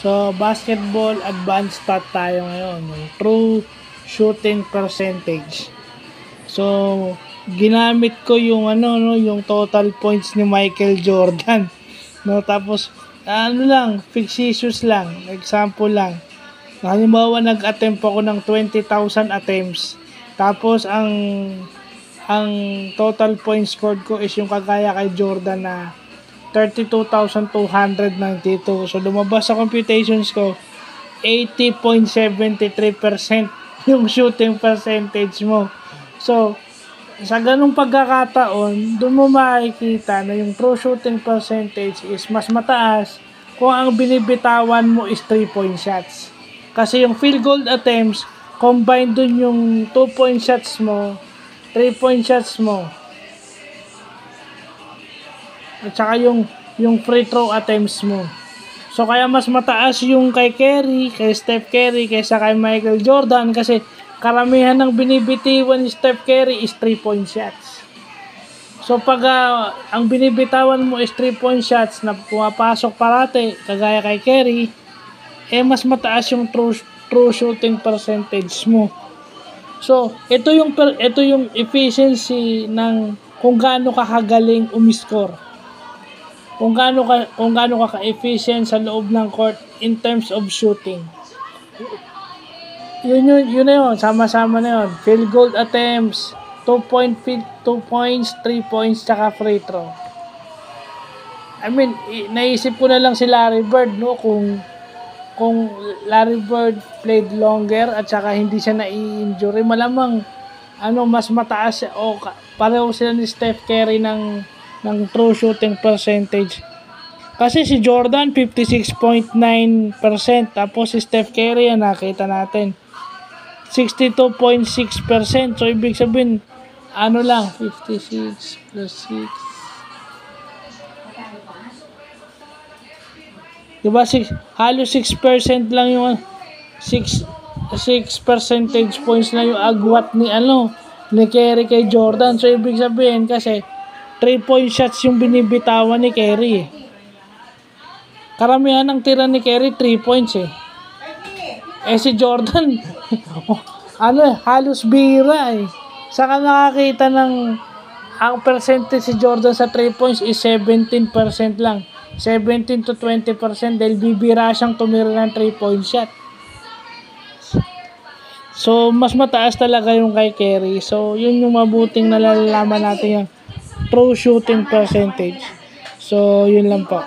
So, basketball advanced stat tayo ngayon. Yung true shooting percentage. So, ginamit ko yung yung total points ni Michael Jordan. No, tapos fictitious lang, example lang. Halimbawa, nag-attempt ako ng 20,000 attempts. Tapos ang total points scored ko is yung kagaya kay Jordan na 32,292. So lumabas sa computations ko 80.73% yung shooting percentage mo. So sa ganung pagkakataon, doon mo makikita na yung true shooting percentage is mas mataas kung ang binibitawan mo is 3-point shots. Kasi yung field goal attempts, combine doon yung 2-point shots mo, 3-point shots mo, at saka yung free throw attempts mo. So kaya mas mataas yung kay Steph Curry kaysa kay Michael Jordan kasi karamihan ng binibitiwan ni Steph Curry is 3-point shots. So pag ang binibitawan mo is 3-point shots na pumapasok parate kagaya kay Curry, mas mataas yung true shooting percentage mo. So ito yung efficiency ng kung gaano ka kagaling umiscore. Kung gaano ka ka-efficient sa loob ng court in terms of shooting. Yun na yun, sama-sama na yun. Field goal attempts, 2 points, 3 points, tsaka free throw. I mean, naisip ko na lang si Larry Bird, no, kung Larry Bird played longer at saka hindi siya na-injury, malamang mas mataas o pareho sila ni Steph Curry ng true shooting percentage. Kasi si Jordan 56.9%, tapos si Steph Curry nakita natin 62.6%. So ibig sabihin 56 plus 6, diba, halos 6% lang yung 6 percentage points na yung agwat ni Curry kay Jordan. So ibig sabihin kasi 3-point shots yung binibitawan ni Curry. Karamihan ng tira ni Curry 3 points eh. Si Jordan halos bira eh. Saka nakakita ng ang percentage si Jordan sa 3 points is 17% lang. 17 to 20% dahil bibira siyang tumira ng 3-point shot. So mas mataas talaga yung kay Curry. So yun yung mabuting nalalaman natin yung true shooting percentage. So yun lang po.